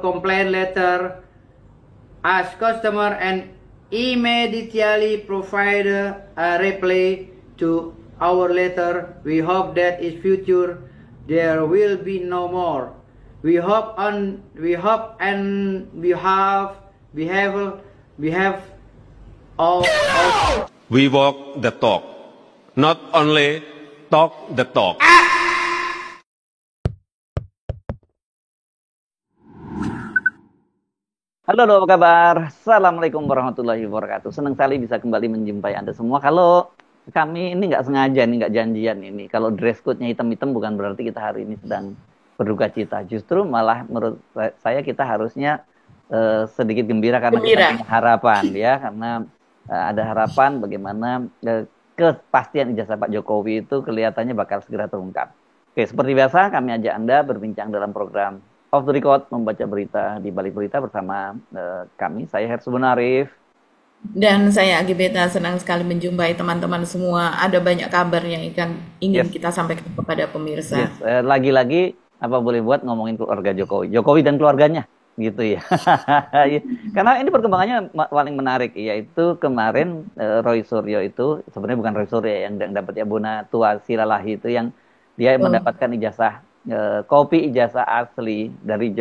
complaint letter as customer and immediately provide a reply to our letter. We hope that in future there will be no more. We hope and we have all. We walk the talk, not only talk the talk. Halo, apa kabar? Assalamualaikum warahmatullahi wabarakatuh. Senang sekali bisa kembali menjumpai Anda semua. Kalau kami ini nggak sengaja, nih nggak janjian ini. Kalau dress code-nya hitam-hitam bukan berarti kita hari ini sedang berduka cita. Justru malah menurut saya kita harusnya sedikit gembira karena kita punya harapan ya. Karena ada harapan bagaimana kepastian ijazah Pak Jokowi itu kelihatannya bakal segera terungkap. Oke, seperti biasa kami ajak Anda berbincang dalam program Off the Record, membaca berita di balik berita bersama kami. Saya Hersu Bonarif. Dan saya Agi Beta, senang sekali menjumpai teman-teman semua. Ada banyak kabar yang ingin kita sampaikan kepada pemirsa. Lagi-lagi, apa boleh buat ngomongin keluarga Jokowi. Jokowi dan keluarganya, gitu ya. Karena ini perkembangannya paling menarik, yaitu kemarin Roy Suryo itu, sebenarnya bukan Roy Suryo yang dapat ya, Bonatua Silalahi itu yang dia mendapatkan ijazah kopi ijazah asli dari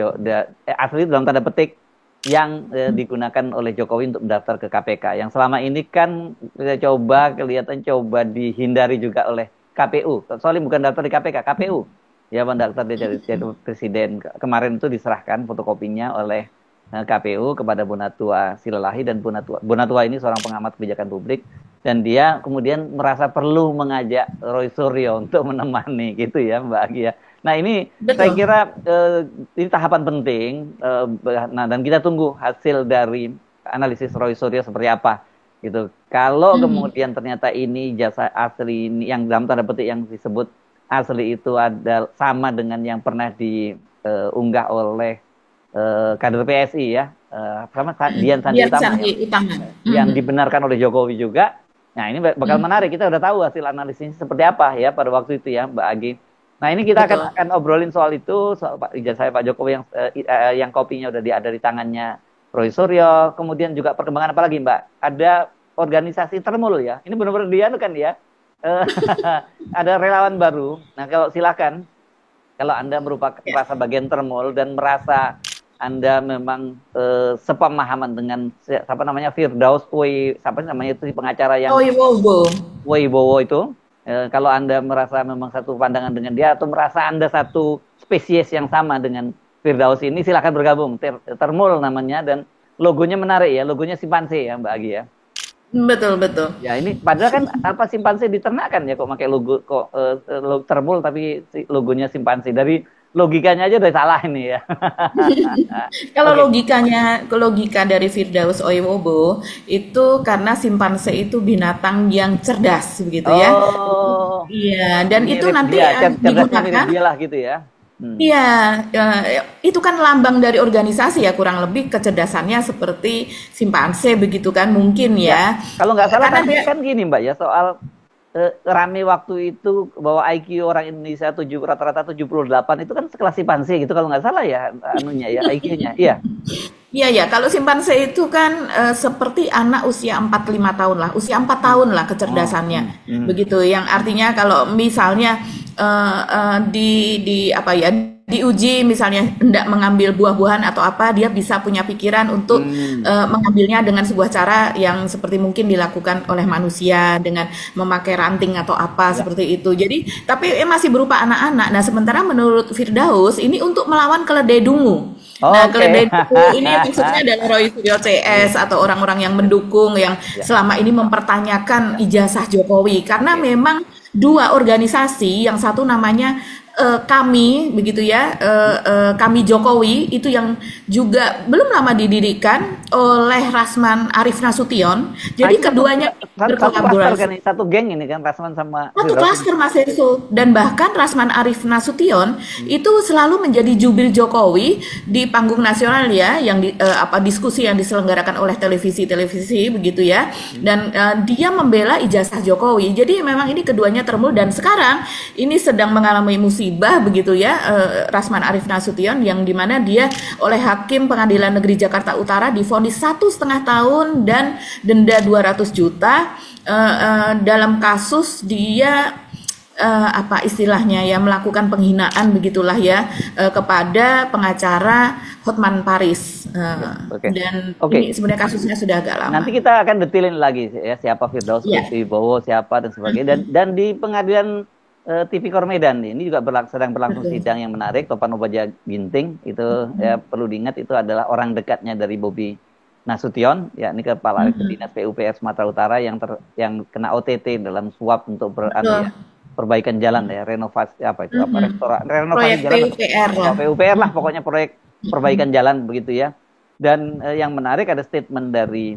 asli dalam tanda petik yang digunakan oleh Jokowi untuk mendaftar ke KPK yang selama ini kan kelihatan coba dihindari juga oleh KPU. Soalnya bukan daftar di KPK, KPU ya mendaftar jadi presiden. Kemarin itu diserahkan fotokopinya oleh KPU kepada Bonatua Silalahi, dan Bonatua ini seorang pengamat kebijakan publik dan dia kemudian merasa perlu mengajak Roy Suryo untuk menemani gitu ya Mbak Agi ya. Nah ini saya kira ini tahapan penting, dan kita tunggu hasil dari analisis Roy Suryo seperti apa gitu. Kalau kemudian ternyata ini jasa asli ini yang dalam tanda petik yang disebut asli itu ada sama dengan yang pernah diunggah oleh kader PSI ya, sama Dian Sandi Utama yang dibenarkan oleh Jokowi juga. Nah ini bakal menarik, kita udah tahu hasil analisisnya seperti apa ya pada waktu itu ya Mbak Agi. Nah ini kita akan obrolin soal itu, soal ijazah Pak Jokowi yang kopinya udah ada di tangannya Roy Suryo. Kemudian juga perkembangan apa lagi Mbak? Ada organisasi Termul ya. Ini benar-benar dia kan ya. Ada relawan baru. Nah kalau silakan, kalau Anda merasa bagian Termul dan merasa Anda memang sepemahaman dengan Firdaus itu pengacara yang Wibowo itu. Kalau Anda merasa memang satu pandangan dengan dia atau merasa Anda satu spesies yang sama dengan Firdaus ini, silakan bergabung. Termul namanya dan logonya menarik ya, logonya simpanse ya Mbak Agi ya. Betul. Ya ini padahal kan simpanse diternakan ya kok pakai logo Termul tapi logonya simpanse. Dari logikanya aja udah salah ini ya. Kalau logika dari Firdaus Oiwobo itu karena simpanse itu binatang yang cerdas begitu ya. Iya, dan itu nanti digunakan dia lah gitu ya. Iya, itu kan lambang dari organisasi ya, kurang lebih kecerdasannya seperti simpanse begitu kan mungkin ya. Kalau nggak salah kan gini Mbak ya, soal rame waktu itu bahwa IQ orang Indonesia rata-rata 78 itu kan sekelas simpanse gitu kalau nggak salah ya IQ-nya. Iya, kalau simpanse itu kan seperti anak usia 45 tahun lah, usia 4 tahun lah kecerdasannya. Begitu, yang artinya kalau misalnya diuji misalnya hendak mengambil buah-buahan atau apa, dia bisa punya pikiran untuk mengambilnya dengan sebuah cara yang seperti mungkin dilakukan oleh manusia dengan memakai ranting atau apa seperti itu. Jadi tapi masih berupa anak-anak. Nah sementara menurut Firdaus ini untuk melawan keledai dungu. Keledai dungu ini maksudnya adalah Roy Suryo CS atau orang-orang yang mendukung yang selama ini mempertanyakan ijazah Jokowi karena memang dua organisasi, yang satu namanya kami begitu ya, kami Jokowi itu yang juga belum lama didirikan oleh Rasman Arif Nasution. Jadi keduanya berkolaborasi. Satu geng ini kan Rasman sama satu klaster Mas Heso, dan bahkan Rasman Arif Nasution itu selalu menjadi jubir Jokowi di panggung nasional ya, yang diskusi yang diselenggarakan oleh televisi begitu ya. Dan dia membela ijazah Jokowi. Jadi memang ini keduanya termul dan sekarang ini sedang mengalami musibah musibah begitu ya, Rasman Arif Nasution, yang dimana dia oleh Hakim Pengadilan Negeri Jakarta Utara divonis 1,5 tahun dan denda 200 juta dalam kasus dia apa istilahnya ya, melakukan penghinaan begitulah ya, kepada pengacara Hotman Paris. Dan ini sebenarnya kasusnya sudah agak lama. Nanti kita akan detailin lagi ya, siapa Firdaus Wibowo, siapa dan sebagainya. Dan di pengadilan Tipikor Medan ini juga sedang berlangsung sidang yang menarik. Topan Obadja Ginting itu ya, perlu diingat itu adalah orang dekatnya dari Bobi Nasution, yakni Kepala Dinas PUPR Sumatera Utara yang kena OTT dalam suap untuk perbaikan jalan ya, renovasi apa itu restoran, renovasi jalan PUPR lah pokoknya, proyek perbaikan jalan begitu ya. Dan yang menarik ada statement dari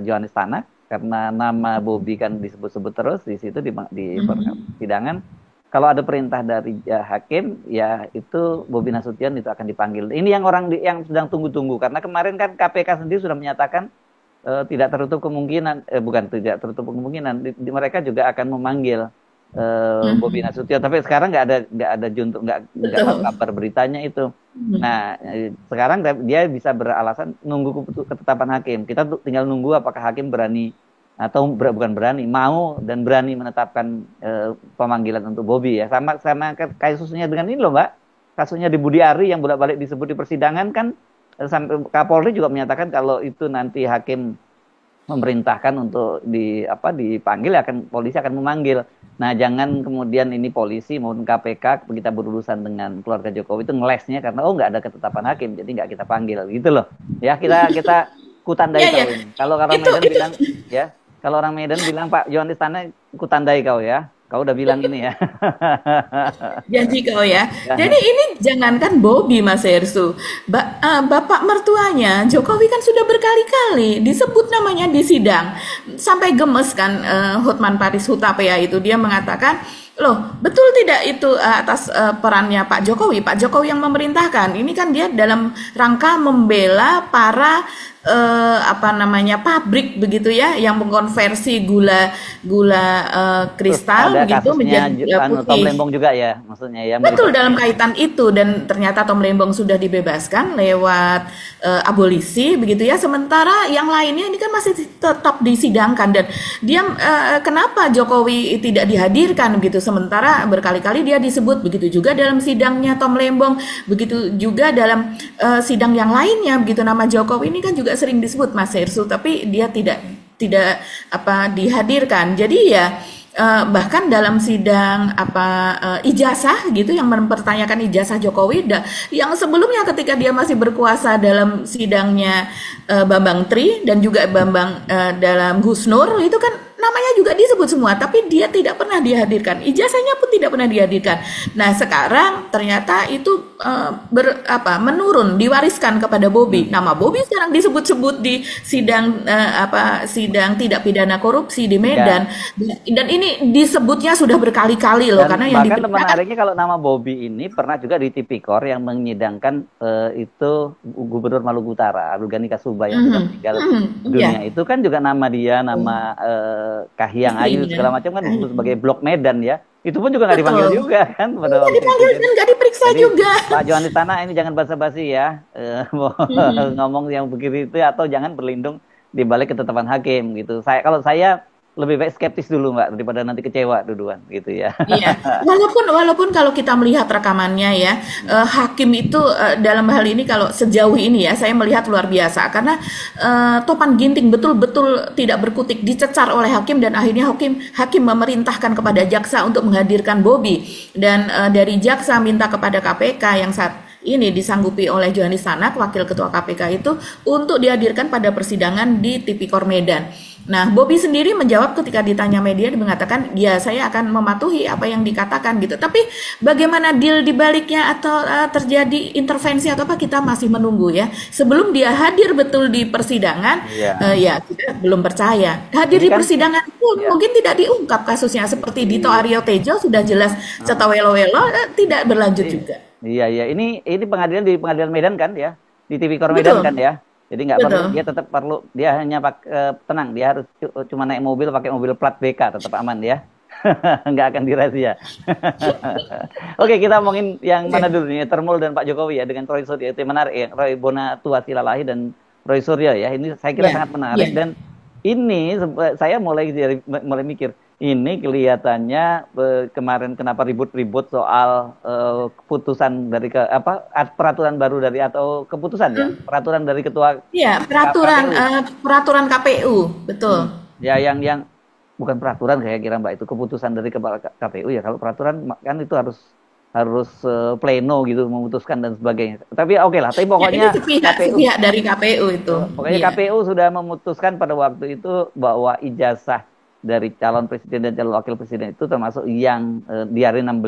Johannes Tanak, karena nama Bobi kan disebut-sebut terus di situ di persidangan. Kalau ada perintah dari hakim ya itu Bobi Nasution itu akan dipanggil. Ini yang sedang tunggu-tunggu, karena kemarin kan KPK sendiri sudah menyatakan tidak tertutup kemungkinan, mereka juga akan memanggil Bobi Nasution, tapi sekarang nggak ada kabar beritanya itu. Nah sekarang dia bisa beralasan nunggu ketetapan hakim. Kita tinggal nunggu apakah hakim berani atau bukan berani, mau dan berani menetapkan pemanggilan untuk Bobi ya. Sama kasusnya dengan ini loh Mbak, kasusnya di Budi Ari yang bolak-balik disebut di persidangan kan, sampai Kapolri juga menyatakan kalau itu nanti hakim memerintahkan untuk dipanggil, polisi akan memanggil. Nah jangan kemudian ini polisi maupun KPK kita berurusan dengan keluarga Jokowi itu ngelesnya karena nggak ada ketetapan hakim jadi nggak kita panggil gitu loh ya. Kita kutandai kau ini. Kalau orang Medan bilang ya, kalau orang Medan bilang Pak Johannes Tanak kutandai kau ya. Kau udah bilang ini ya. Janji kau ya. Jadi ini jangankan Bobi, Mas Hersu. Bapak mertuanya Jokowi kan sudah berkali-kali disebut namanya di sidang. Sampai gemes kan Hotman Paris Hutapea itu, dia mengatakan, loh betul tidak itu atas perannya Pak Jokowi yang memerintahkan. Ini kan dia dalam rangka membela para pabrik begitu ya, yang mengkonversi gula kristal begitu menjadi putih. Tom Lembong juga ya, maksudnya ya. Betul, dalam kaitan itu, dan ternyata Tom Lembong sudah dibebaskan lewat abolisi begitu ya. Sementara yang lainnya ini kan masih tetap disidangkan, dan dia kenapa Jokowi tidak dihadirkan begitu, sementara berkali-kali dia disebut, begitu juga dalam sidangnya Tom Lembong, begitu juga dalam sidang yang lainnya begitu, nama Jokowi ini kan juga sering disebut Mas Hersu, tapi dia tidak dihadirkan. Jadi ya bahkan dalam sidang ijazah gitu, yang mempertanyakan ijazah Jokowi yang sebelumnya ketika dia masih berkuasa dalam sidangnya Bambang Tri dan juga Bambang dalam Gus Nur, itu kan namanya juga disebut semua, tapi dia tidak pernah dihadirkan, ijazahnya pun tidak pernah dihadirkan. Nah sekarang ternyata itu menurun, diwariskan kepada Bobi. Nama Bobi sekarang disebut-sebut di sidang sidang tidak pidana korupsi di Medan, dan ini disebutnya sudah berkali-kali loh. Dan karena bahkan menariknya kalau nama Bobi ini pernah juga di Tipikor yang menyidangkan itu Gubernur Maluku Utara Abdul Ghani Kasubah yang sudah meninggal dunia. Itu kan juga nama dia, nama Kahiyang Ayu segala macam kan disebut sebagai Blok Medan ya. Itu pun juga nggak dipanggil juga kan. Nggak dipanggil dan nggak diperiksa juga. Pak Johannes Tanak ini jangan basa-basi ya, ngomong yang begitu itu, atau jangan berlindung di balik ketetapan hakim gitu. Kalau saya lebih baik skeptis dulu Mbak, daripada nanti kecewa duluan gitu ya. Iya. Walaupun kalau kita melihat rekamannya ya, hakim itu dalam hal ini kalau sejauh ini ya saya melihat luar biasa, karena Topan Ginting betul-betul tidak berkutik, dicecar oleh hakim, dan akhirnya hakim memerintahkan kepada jaksa untuk menghadirkan Bobi, dan dari jaksa minta kepada KPK yang saat ini disanggupi oleh Johannes Tanak, wakil ketua KPK itu, untuk dihadirkan pada persidangan di Tipikor Medan. Nah, Bobi sendiri menjawab ketika ditanya media, dia mengatakan, ya saya akan mematuhi apa yang dikatakan gitu. Tapi bagaimana deal di baliknya atau terjadi intervensi atau apa, kita masih menunggu ya. Sebelum dia hadir betul di persidangan, ya kita belum percaya. Hadir di persidangan pun mungkin tidak diungkap kasusnya, seperti Dito Aryo Tejo sudah jelas cetawelo-welo, tidak berlanjut juga. Iya. Ini pengadilan di Pengadilan Medan kan ya, di Tipikor Medan kan ya. Jadi nggak perlu, dia tetap perlu, dia hanya tenang, dia harus cuma naik mobil pakai mobil plat BK, tetap aman ya. nggak akan dirahasia. Oke, kita ngomongin yang mana dulu nih, Termul dan Pak Jokowi ya, dengan Roy Suryo. Itu menarik ya, Roy Bonatua Silalahi dan Roy Suryo ya. Ini saya kira sangat menarik, dan ini saya mulai mikir, ini kelihatannya kemarin kenapa ribut-ribut soal keputusan dari peraturan baru dari atau keputusan ya, peraturan dari ketua. Iya, peraturan KPU, betul. Ya, yang bukan peraturan saya kira Mbak, itu keputusan dari kepala KPU ya. Kalau peraturan kan itu harus pleno gitu memutuskan dan sebagainya. Tapi oke lah, tapi pokoknya sepihak dari KPU itu. Pokoknya KPU sudah memutuskan pada waktu itu bahwa ijazah dari calon presiden dan calon wakil presiden itu termasuk yang di hari 16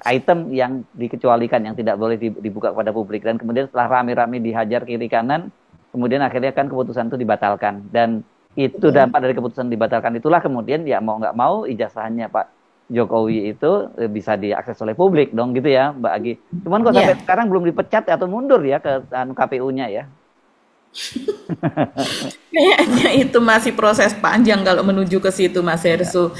item yang dikecualikan, yang tidak boleh dibuka kepada publik. Dan kemudian setelah rame-rame dihajar kiri kanan, kemudian akhirnya kan keputusan itu dibatalkan. Dan itu dampak dari keputusan dibatalkan itulah kemudian ya mau nggak mau ijazahnya Pak Jokowi itu bisa diakses oleh publik dong gitu ya Mbak Agi. Cuman kok sampai sekarang belum dipecat atau mundur ya ke KPU-nya ya. Kayaknya itu masih proses panjang kalau menuju ke situ, Mas Hersu.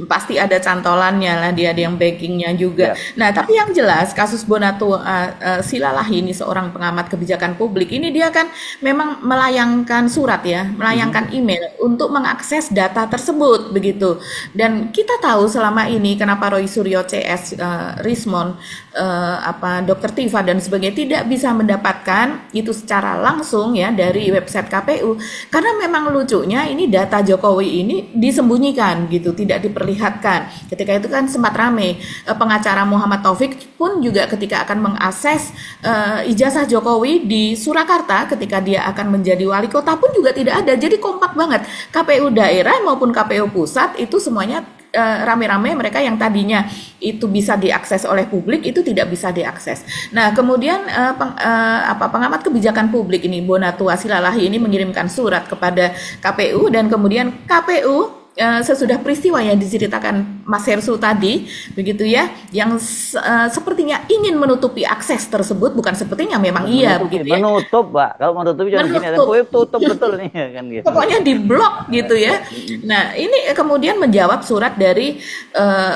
Pasti ada cantolannya lah, dia ada yang backingnya juga. Nah, tapi yang jelas kasus Bonatua Silalahi ini seorang pengamat kebijakan publik, ini dia kan memang melayangkan surat ya, melayangkan email untuk mengakses data tersebut begitu. Dan kita tahu selama ini kenapa Roy Suryo, CS, Rismon, Dr. Tifa dan sebagainya tidak bisa mendapatkan itu secara langsung ya dari website KPU, karena memang lucunya ini data Jokowi ini disembunyikan gitu, tidak diperlihatkan. Ketika itu kan sempat rame, pengacara Muhammad Taufik pun juga ketika akan mengakses ijazah Jokowi di Surakarta ketika dia akan menjadi wali kota pun juga tidak ada. Jadi kompak banget, KPU daerah maupun KPU pusat itu semuanya rame-rame, mereka yang tadinya itu bisa diakses oleh publik itu tidak bisa diakses. Nah, kemudian pengamat kebijakan publik ini Bonatua Silalahi ini mengirimkan surat kepada KPU, dan kemudian KPU sesudah peristiwa yang diceritakan Mas Hersu tadi begitu ya, yang sepertinya ingin menutupi akses tersebut, bukan sepertinya, memang iya begitu ya. Menutup, Pak. Kalau menutup jangan gini, ada tutup betul nih kan gitu. Pokoknya diblok gitu ya. Nah, ini kemudian menjawab surat dari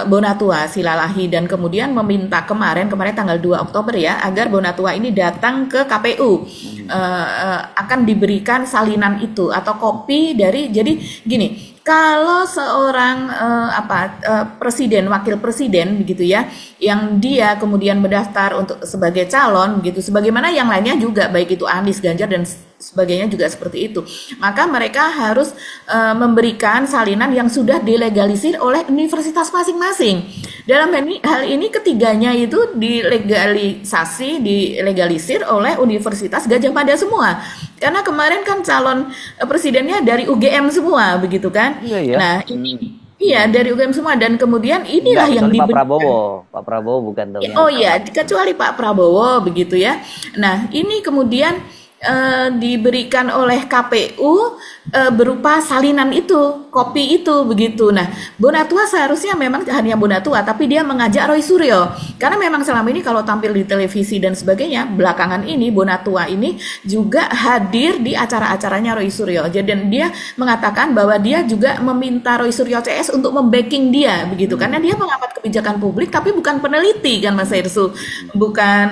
Bonatua Silalahi dan kemudian meminta kemarin tanggal 2 Oktober ya, agar Bonatua ini datang ke KPU. Akan diberikan salinan itu atau kopi dari, jadi gini, kalau seorang presiden, wakil presiden begitu ya, yang dia kemudian mendaftar untuk sebagai calon begitu, sebagaimana yang lainnya juga, baik itu Anies, Ganjar dan sebagainya juga seperti itu, maka mereka harus memberikan salinan yang sudah dilegalisir oleh universitas masing-masing. Dalam hal ini ketiganya itu dilegalisir oleh Universitas Gadjah Mada semua. Karena kemarin kan calon presidennya dari UGM semua begitu kan. Iya. Nah, ini iya dari UGM semua, dan kemudian inilah yang diberikan. Pak Prabowo bukan dong. Oh iya, kecuali Pak Prabowo begitu ya. Nah, ini kemudian diberikan oleh KPU berupa salinan itu, kopi itu begitu. Nah, Bonatua seharusnya memang hanya Bonatua, tapi dia mengajak Roy Suryo, karena memang selama ini kalau tampil di televisi dan sebagainya, belakangan ini Bonatua ini juga hadir di acara-acaranya Roy Suryo. Jadi dia mengatakan bahwa dia juga meminta Roy Suryo CS untuk membacking dia begitu, karena dia pengamat kebijakan publik tapi bukan peneliti kan Mas Hersu, bukan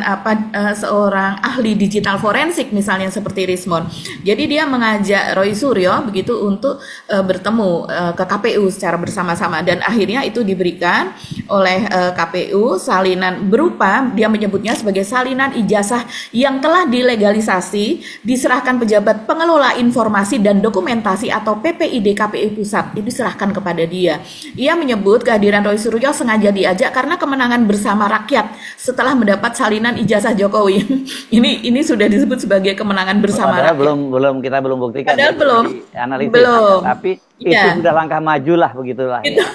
seorang ahli digital forensik misalnya seperti Rismon. Jadi dia mengajak Roy Suryo begitu untuk bertemu ke KPU secara bersama-sama, dan akhirnya itu diberikan oleh KPU salinan berupa, dia menyebutnya sebagai salinan ijazah yang telah dilegalisasi, diserahkan pejabat pengelola informasi dan dokumentasi atau PPID KPU Pusat, itu diserahkan kepada dia. Ia menyebut kehadiran Roy Suryo sengaja diajak karena kemenangan bersama rakyat setelah mendapat salinan ijazah Jokowi. Ini sudah disebut sebagai kemenangan bersama rakyat. Kita belum buktikan. Padahal belum. Analisis. Belum. Tapi itu sudah langkah maju lah begitulah. Ya.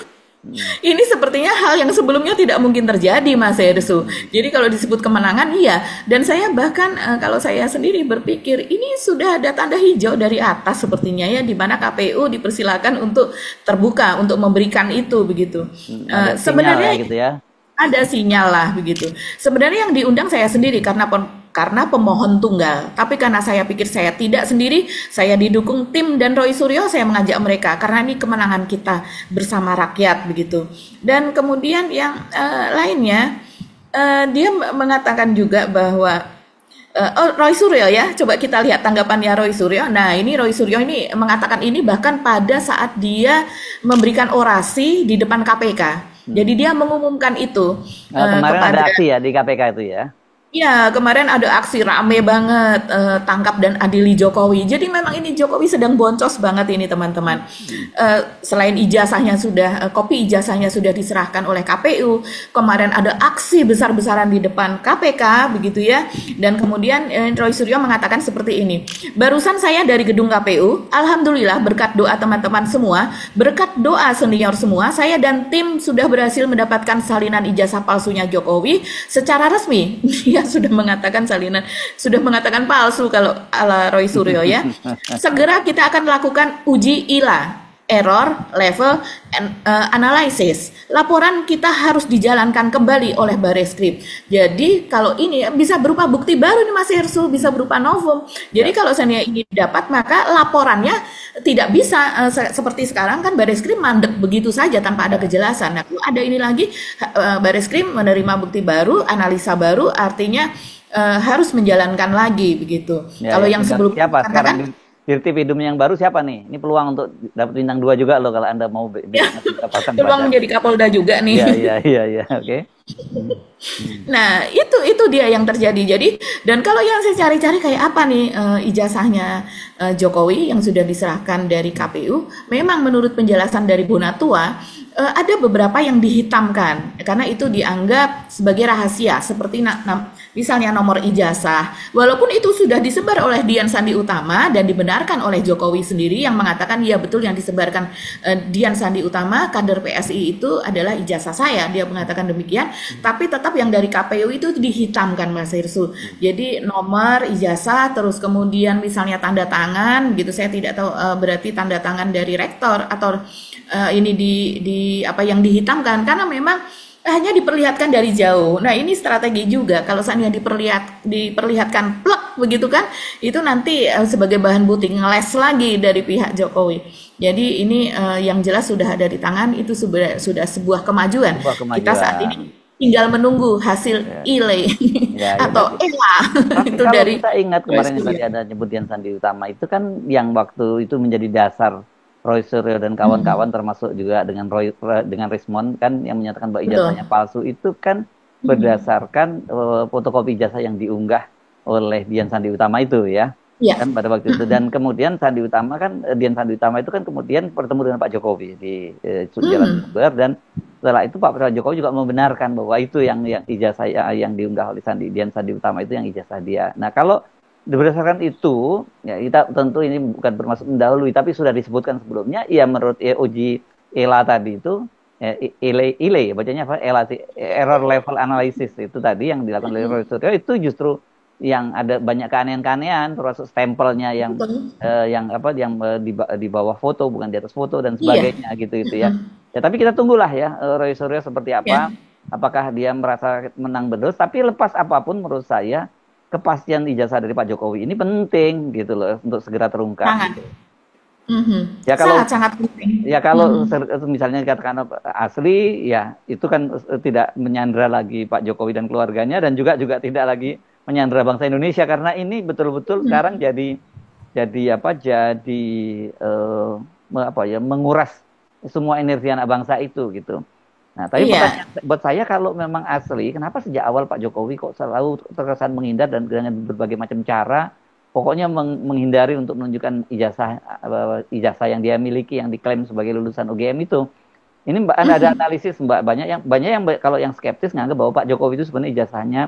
Ini sepertinya hal yang sebelumnya tidak mungkin terjadi, Mas Hersu. Jadi kalau disebut kemenangan, iya. Dan saya bahkan kalau saya sendiri berpikir ini sudah ada tanda hijau dari atas sepertinya ya, di mana KPU dipersilakan untuk terbuka untuk memberikan itu begitu. Sebenarnya gitu ya. Ada sinyal lah begitu. Sebenarnya yang diundang saya sendiri karena karena pemohon tunggal. Tapi karena saya pikir saya tidak sendiri, saya didukung tim dan Roy Suryo, saya mengajak mereka karena ini kemenangan kita bersama rakyat begitu. Dan kemudian yang lainnya, dia mengatakan juga bahwa Roy Suryo ya, coba kita lihat tanggapannya Roy Suryo. Nah, ini Roy Suryo ini mengatakan ini bahkan pada saat dia memberikan orasi di depan KPK. Jadi dia mengumumkan itu Kemarin kepada ada aksi ya di KPK itu ya. ya, kemarin ada aksi rame banget, tangkap dan adili Jokowi. Jadi memang ini Jokowi sedang boncos banget ini teman-teman. Selain ijazahnya sudah, kopi ijazahnya sudah diserahkan oleh KPU, kemarin ada aksi besar-besaran di depan KPK, begitu ya. Dan kemudian Roy Suryo mengatakan seperti ini, barusan saya dari gedung KPU, alhamdulillah berkat doa teman-teman semua, berkat doa senior semua, saya dan tim sudah berhasil mendapatkan salinan ijazah palsunya Jokowi secara resmi. Dia sudah mengatakan sudah mengatakan palsu kalau ala Roy Suryo ya. Segera kita akan lakukan uji ILA, error level analysis. Laporan kita harus dijalankan kembali oleh Bareskrim. Jadi kalau ini bisa berupa bukti baru nih Mas Hersul, bisa berupa novum. Jadi kalau seandainya ini dapat, maka laporannya tidak bisa seperti sekarang kan Bareskrim mandek begitu saja tanpa ada kejelasan. Nah, kalau ada ini lagi Bareskrim menerima bukti baru, analisa baru, artinya harus menjalankan lagi begitu. Kalau yang sebelum siapa sekarang Dirtipidum yang baru siapa nih? Ini peluang untuk dapat bintang 2 juga loh kalau Anda mau peluang menjadi Kapolda juga nih. Iya, oke. Nah, itu dia yang terjadi. Jadi, dan kalau yang saya cari-cari kayak apa nih ijazahnya Jokowi yang sudah diserahkan dari KPU, memang menurut penjelasan dari Bonatua ada beberapa yang dihitamkan karena itu dianggap sebagai rahasia, seperti misalnya nomor ijazah. Walaupun itu sudah disebar oleh Dian Sandi Utama dan dibenarkan oleh Jokowi sendiri yang mengatakan ya betul yang disebarkan Dian Sandi Utama kader PSI itu adalah ijazah saya, dia mengatakan demikian. Tapi tetap yang dari KPU itu dihitamkan Mas Hirsul. Jadi nomor ijazah, terus kemudian misalnya tanda tangan gitu, saya tidak tahu berarti tanda tangan dari rektor atau ini di apa yang dihitamkan karena memang hanya diperlihatkan dari jauh. Nah, ini strategi juga kalau seandainya diperlihatkan plek begitu kan, itu nanti sebagai bahan bukti ngeles lagi dari pihak Jokowi. Jadi ini yang jelas sudah ada di tangan, itu sudah sebuah kemajuan. Kita saat ini tinggal menunggu hasil ILE atau ELA itu kalau dari kita ingat kemarin tadi ada nyebut Dian Sandi Utama itu kan yang waktu itu menjadi dasar Roy Suryo dan kawan-kawan termasuk juga dengan dengan Rismond kan yang menyatakan bahwa ijazahnya palsu itu kan berdasarkan fotokopi ijazah yang diunggah oleh Dian Sandi Utama itu ya. Kan pada waktu itu dan kemudian Dian Sandi Utama itu kan kemudian bertemu dengan Pak Jokowi di Jalan Sumber dan setelah itu Pak Jokowi juga membenarkan bahwa itu yang ijazah yang diunggah oleh Dian Sandi Utama itu yang ijazah dia. Nah, kalau berdasarkan itu, ya kita tentu ini bukan bermaksud mendahului, tapi sudah disebutkan sebelumnya, ya menurut uji ELA tadi itu, ILE bacanya apa? ELA, error level analysis itu tadi yang dilakukan oleh Roy Suryo itu justru yang ada banyak keanehan-keanehan, termasuk stempelnya yang di bawah foto bukan di atas foto dan sebagainya gitu ya. Ya tapi kita tunggulah ya Roy Suryo seperti apa, apakah dia merasa menang bedus, tapi lepas apapun menurut saya kepastian ijazah dari Pak Jokowi ini penting gitu loh untuk segera terungkap. Sangat. Gitu. Ya kalau sangat penting. Ya kalau misalnya dikatakan asli, ya itu kan tidak menyandra lagi Pak Jokowi dan keluarganya dan juga tidak lagi menyandra bangsa Indonesia karena ini betul-betul sekarang jadi menguras semua energi anak bangsa itu gitu. Nah, tapi pertanyaan buat saya kalau memang asli, kenapa sejak awal Pak Jokowi kok selalu terkesan menghindar dan dengan berbagai macam cara, pokoknya menghindari untuk menunjukkan ijazah yang dia miliki yang diklaim sebagai lulusan UGM itu. Ini ada analisis banyak yang kalau yang skeptis nganggap bahwa Pak Jokowi itu sebenarnya ijazahnya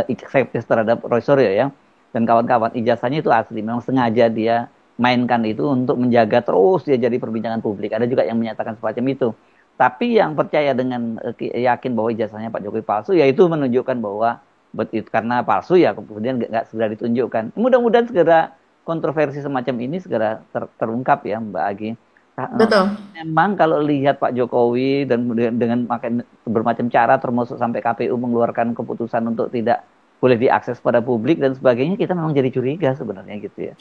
skeptis terhadap Roy Suryo ya dan kawan-kawan, ijazahnya itu asli, memang sengaja dia mainkan itu untuk menjaga terus dia jadi perbincangan publik. Ada juga yang menyatakan semacam itu. Tapi yang percaya dengan yakin bahwa ijazahnya Pak Jokowi palsu, yaitu menunjukkan bahwa karena palsu ya kemudian nggak segera ditunjukkan. Mudah-mudahan segera kontroversi semacam ini segera terungkap ya Mbak Agi. Betul. Memang kalau lihat Pak Jokowi dan dengan bermacam cara termasuk sampai KPU mengeluarkan keputusan untuk tidak boleh diakses pada publik dan sebagainya, kita memang jadi curiga sebenarnya gitu ya.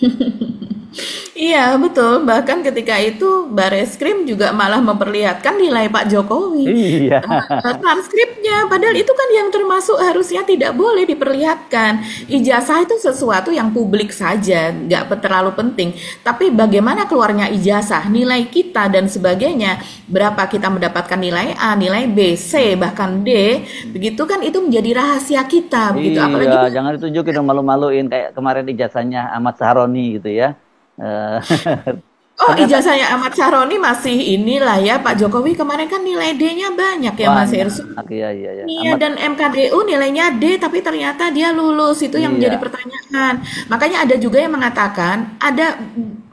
Iya, betul. Bahkan ketika itu Bareskrim juga malah memperlihatkan nilai Pak Jokowi. Iya. Transkripnya, padahal itu kan yang termasuk harusnya tidak boleh diperlihatkan. Ijazah itu sesuatu yang publik saja, nggak terlalu penting. Tapi bagaimana keluarnya ijazah, nilai kita dan sebagainya, berapa kita mendapatkan nilai A, nilai B, C, bahkan D, begitu kan itu menjadi rahasia kita, begitu. Iya, Apalagi jangan ditunjukin dong, malu-maluin kayak kemarin ijazahnya Ahmad Sahroni gitu ya. Eh, oh, ternyata ijazahnya Ahmad Sahroni masih inilah ya, Pak Jokowi kemarin kan nilai D-nya banyak ya Mas banyak. Ersu. Iya, iya, iya. Iya, Ahmad, dan MKDU nilainya D, tapi ternyata dia lulus. Itu yang menjadi iya. pertanyaan. Makanya ada juga yang mengatakan,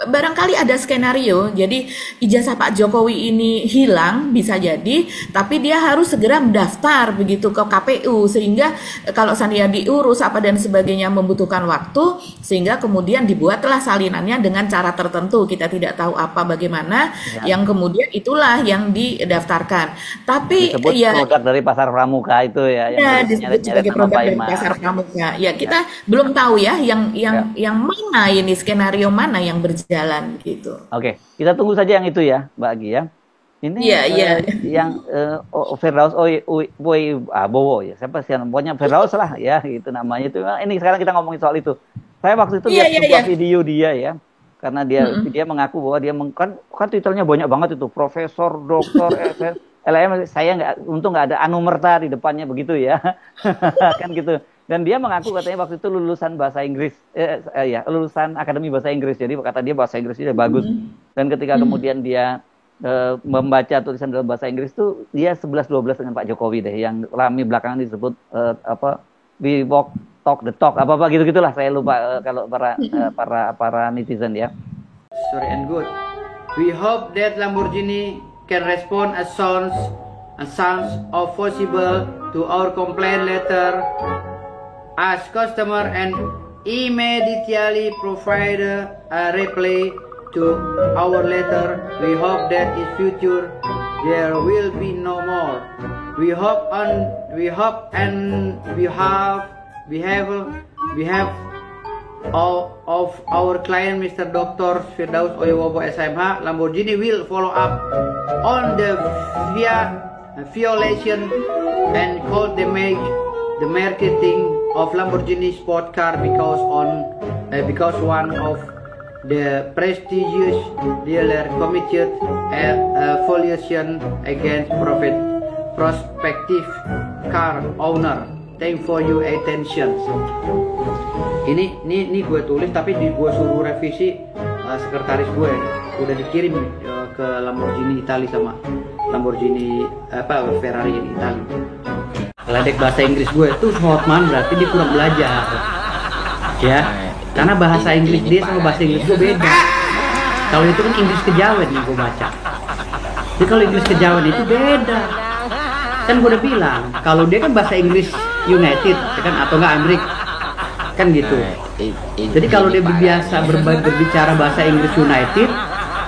barangkali ada skenario, jadi ijazah Pak Jokowi ini hilang, bisa jadi, tapi dia harus segera mendaftar begitu ke KPU, sehingga kalau seandainya diurus apa dan sebagainya membutuhkan waktu, sehingga kemudian dibuatlah salinannya dengan cara tertentu. Kita tidak tahu apa bagaimana, Ya, yang kemudian itulah yang didaftarkan. Tapi disebut ya, produk dari pasar pramuka itu ya, yang ya harus disebut nyeret-nyeret sebagai nama produk Pak dari Imam. pasar pramuka. Ya, Ya, kita belum tahu ya ya. yang mana ini, skenario mana yang berjalan gitu. Oke, kita tunggu saja yang itu ya, Mbak Agi ya. Ini Iya, iya. yang Firdaus Bowo ya, siapa sih pokoknya Firdaus lah ya, gitu namanya itu. Nah, ini sekarang kita ngomongin soal itu. Saya waktu itu Iya, lihat iya, sebuah iya. video dia ya, karena dia mengaku bahwa dia kan titelnya banyak banget itu, profesor, doktor, LM. Saya untung nggak ada Anumerta di depannya begitu ya, kan gitu. Dan dia mengaku katanya waktu itu lulusan bahasa Inggris, lulusan Akademi Bahasa Inggris. Jadi kata dia bahasa Inggrisnya bagus. Dan ketika kemudian dia membaca tulisan dalam bahasa Inggris itu dia 11-12 dengan Pak Jokowi deh, yang rame belakangan disebut we walk talk the talk apa gitu-gitulah, saya lupa kalau para netizen ya. Sorry and good. We hope that Lamborghini can respond as soon as possible to our complaint letter as customer and immediately provide a reply to our letter. We hope that in future there will be no more. We have all of our client Mr. Dr. Firdaus Oyowobo SMH. Lamborghini will follow up on the violation and call the marketing of Lamborghini sport car because one of the prestigious dealer committed a violation against prospective car owner. Thank for your attention. Ini gue tulis tapi gue suruh revisi sekretaris gue, udah dikirim ke Lamborghini Italia sama Lamborghini Ferrari ini Italia. Ledek bahasa Inggris gue tuh Hotman, berarti dia kurang belajar ya, karena bahasa Inggris dia sama bahasa Inggris gue beda. Kalau itu kan Inggris kejawen yang gue baca, jadi kalau Inggris kejawen itu beda. Kan gue udah bilang kalau dia kan bahasa Inggris United ya kan, atau enggak Amerika kan gitu. Jadi kalau dia biasa berbicara bahasa Inggris United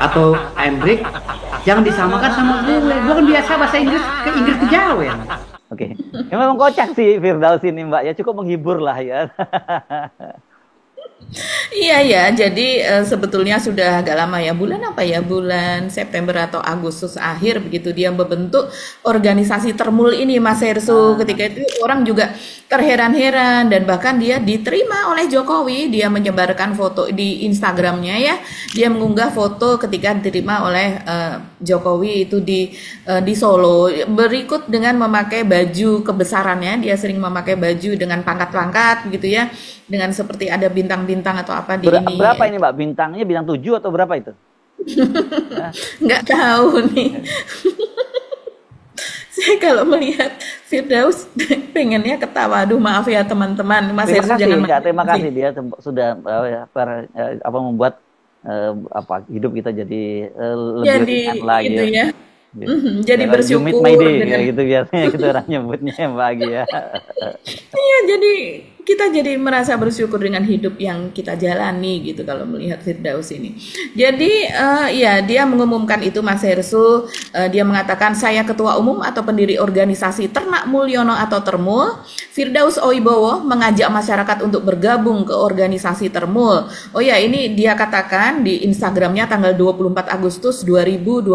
atau Amerika, jangan disamakan sama gue. Gue kan biasa bahasa Inggris kejawen. Oke. Ya, memang kocak sih Firdaus ini Mbak ya, cukup menghibur lah ya. Iya ya, jadi sebetulnya sudah agak lama ya, bulan apa ya, bulan September atau Agustus akhir begitu dia membentuk organisasi Termul ini Mas Hersu. Ketika itu orang juga terheran-heran dan bahkan dia diterima oleh Jokowi. Dia menyebarkan foto di Instagramnya ya, dia mengunggah foto ketika diterima oleh Jokowi itu di Solo, berikut dengan memakai baju kebesarannya. Dia sering memakai baju dengan pangkat-pangkat gitu ya, dengan seperti ada bintang-bintang atau apa di ini. Berapa ini Mbak bintangnya, bintang 7 atau berapa itu? Nggak tahu nih. Saya kalau melihat Firdaus pengennya ketawa. Aduh maaf ya teman-teman. Mas Terima Hersu kasih, jangan terima kasih dia sudah membuat hidup kita jadi lebih ringan lagi. gitu ya. Jadi You made bersyukur my day, dengan ya gitu biasanya gitu orang nyebutnya Mbak Agi ya. iya, jadi kita jadi merasa bersyukur dengan hidup yang kita jalani gitu kalau melihat Firdaus ini. Jadi ya dia mengumumkan itu Mas Hersu, dia mengatakan saya ketua umum atau pendiri organisasi Ternak Mulyono atau Termul. Firdaus Oibowo mengajak masyarakat untuk bergabung ke organisasi Termul. Oh ya, ini dia katakan di Instagramnya tanggal 24 Agustus 2025.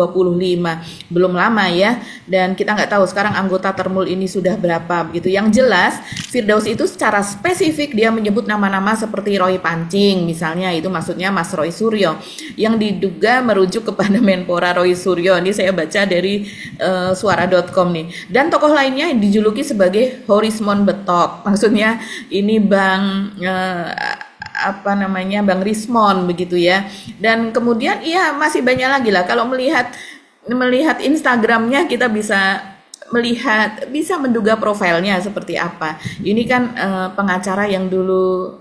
Belum lama ya. Dan kita nggak tahu sekarang anggota Termul ini sudah berapa begitu. Yang jelas Firdaus itu secara spesifik dia menyebut nama-nama seperti Roy Pancing misalnya, itu maksudnya Mas Roy Suryo yang diduga merujuk kepada Menpora Roy Suryo. Ini saya baca dari suara.com nih. Dan tokoh lainnya yang dijuluki sebagai Horismon Betok. Maksudnya ini Bang Bang Rismon begitu ya. Dan kemudian iya masih banyak lagi lah. Kalau melihat Instagramnya kita bisa menduga profilnya seperti apa. Ini kan pengacara yang dulu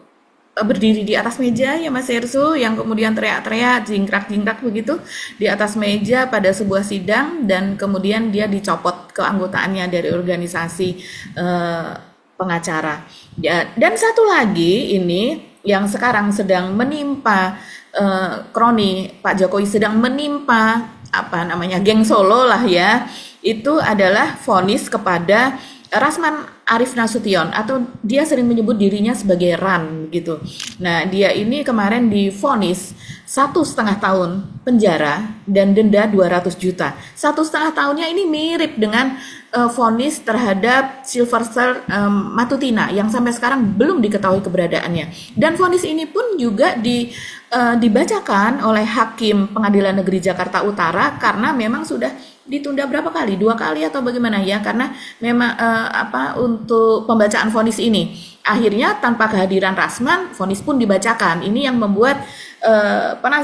berdiri di atas meja ya Mas Hersu, yang kemudian teriak-teriak, jingkrak-jingkrak begitu di atas meja pada sebuah sidang, dan kemudian dia dicopot keanggotaannya dari organisasi pengacara. Ya, dan satu lagi ini yang sekarang sedang menimpa kroni Pak Jokowi, sedang menimpa geng Solo lah ya. Itu adalah vonis kepada Rasman Arif Nasution, atau dia sering menyebut dirinya sebagai Ran gitu. Nah, dia ini kemarin divonis 1,5 tahun penjara dan denda 200 juta. 1,5 tahunnya ini mirip dengan vonis terhadap Sylvester Matutina yang sampai sekarang belum diketahui keberadaannya. Dan vonis ini pun juga dibacakan oleh Hakim Pengadilan Negeri Jakarta Utara karena memang sudah ditunda berapa kali? 2 kali atau bagaimana ya? Karena memang untuk pembacaan vonis ini akhirnya tanpa kehadiran Rasman, vonis pun dibacakan. Ini yang membuat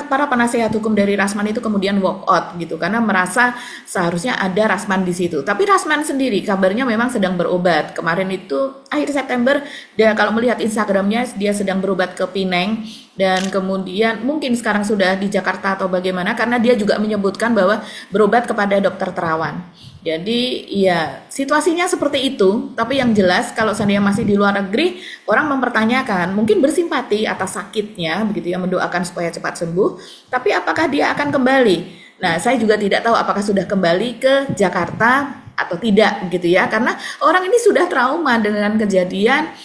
para penasihat hukum dari Rasman itu kemudian walk out gitu, karena merasa seharusnya ada Rasman di situ. Tapi Rasman sendiri kabarnya memang sedang berobat. Kemarin itu akhir September, dia kalau melihat Instagramnya dia sedang berobat ke Pineng, dan kemudian mungkin sekarang sudah di Jakarta atau bagaimana, karena dia juga menyebutkan bahwa berobat kepada dokter terawan. Jadi ya situasinya seperti itu. Tapi yang jelas kalau seandainya masih di luar negeri, orang mempertanyakan, mungkin bersimpati atas sakitnya begitu ya, mendoakan supaya cepat sembuh. Tapi apakah dia akan kembali? Nah, saya juga tidak tahu apakah sudah kembali ke Jakarta atau tidak gitu ya, karena orang ini sudah trauma dengan kejadian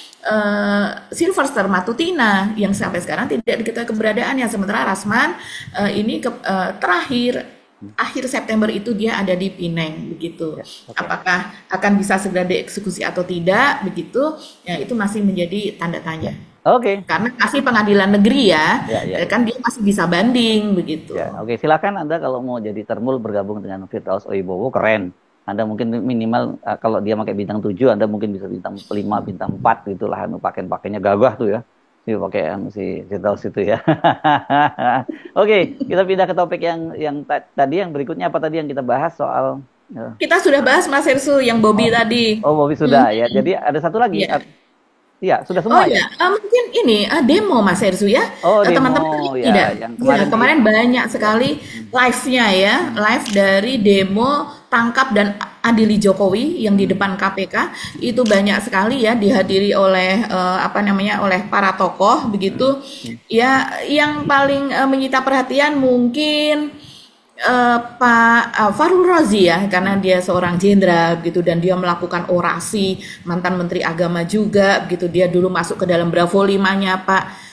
Sylvester Matutina yang sampai sekarang tidak diketahui keberadaannya. Sementara Rasman ini terakhir akhir September itu dia ada di Pineng begitu. Okay. Apakah akan bisa segera dieksekusi atau tidak begitu? Ya itu masih menjadi tanda tanya. Oke. Karena masih pengadilan negeri ya. Kan dia masih bisa banding begitu. Oke, silakan Anda kalau mau jadi Termul bergabung dengan Firdaus Oibowo, keren. Anda mungkin minimal kalau dia pakai bintang 7, Anda mungkin bisa bintang 5, bintang 4 gitulah, pakainya gagah tuh ya. Pakai si Firdaus itu ya. Oke, kita pindah ke topik yang tadi, yang berikutnya apa tadi yang kita bahas soal kita sudah bahas Mas Hersu yang Bobby tadi. Oh, Bobby sudah ya. Jadi ada satu lagi. Iya, sudah semua ya. Mungkin ini demo Mas Hersu ya. Teman-teman tidak. Kemarin banyak sekali live-nya ya, live dari demo tangkap dan adili Jokowi yang di depan KPK itu banyak sekali ya, dihadiri oleh oleh para tokoh begitu. Ya, yang paling menyita perhatian mungkin Pak Fahrul Razi ya, karena dia seorang jenderal gitu dan dia melakukan orasi, mantan Menteri Agama juga begitu. Dia dulu masuk ke dalam Bravo 5-nya Pak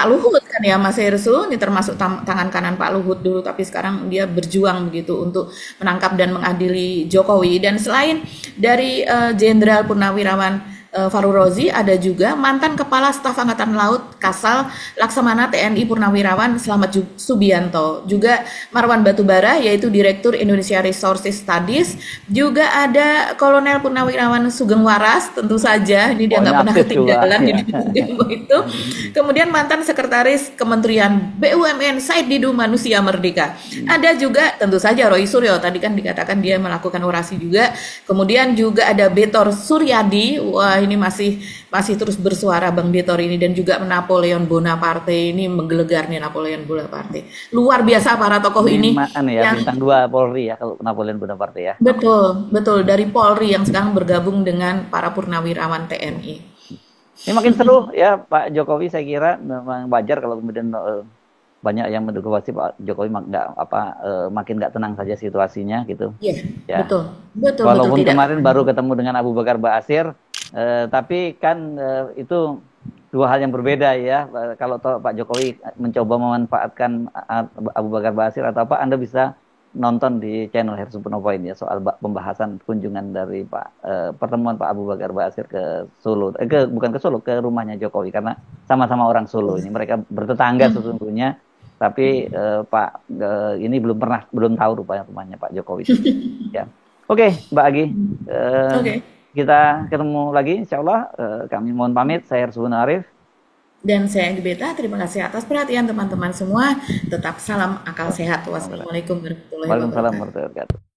Luhut kan ya Mas Hersu, ini termasuk tangan kanan Pak Luhut dulu, tapi sekarang dia berjuang begitu untuk menangkap dan mengadili Jokowi. Dan selain dari Jenderal Purnawirawan Fahrul Razi, ada juga mantan Kepala Staf Angkatan Laut Kasal Laksamana TNI Purnawirawan Slamet Subianto, juga Marwan Batubara yaitu Direktur Indonesia Resources Studies, juga ada Kolonel Purnawirawan Sugeng Waras, tentu saja ini dia nggak pernah ketinggalan di demo itu. Kemudian mantan Sekretaris Kementerian BUMN Said Didu Manusia Merdeka. Ada juga tentu saja Roy Suryo, tadi kan dikatakan dia melakukan orasi juga. Kemudian juga ada Betor Suryadi, wah ini masih terus bersuara Bang Betor ini, dan juga Napoleon Bonaparte, ini menggelegar nih Napoleon Bonaparte. Luar biasa para tokoh ini. Bintang 2 Polri ya kalau Napoleon Bonaparte ya. Betul dari Polri yang sekarang bergabung dengan para purnawirawan TNI. Ini makin seru ya Pak Jokowi, saya kira memang wajar kalau kemudian banyak yang mendukung pasti Pak Jokowi makin nggak tenang saja situasinya gitu. Iya, Ya. betul, betul, betul. Walaupun Tidak. kemarin baru ketemu dengan Abu Bakar Ba'asyir, tapi kan itu dua hal yang berbeda ya. Kalau Pak Jokowi mencoba memanfaatkan Abu Bakar Ba'asyir atau apa, Anda bisa nonton di channel Hersu Penopoint ya soal pembahasan kunjungan dari pertemuan Pak Abu Bakar Ba'asyir ke Solo, bukan ke Solo, ke rumahnya Jokowi karena sama-sama orang Solo ini, mereka bertetangga sesungguhnya, tapi ini belum tahu rupanya rumahnya Pak Jokowi. Ya, oke, Mbak Agi, Oke. kita ketemu lagi, Insya Allah. Kami mohon pamit, saya Hersu Arif. Dan saya Andi Beta, terima kasih atas perhatian teman-teman semua. Tetap salam akal sehat. Wassalamualaikum warahmatullahi Waalaikumsalam wabarakatuh. warahmatullahi wabarakatuh.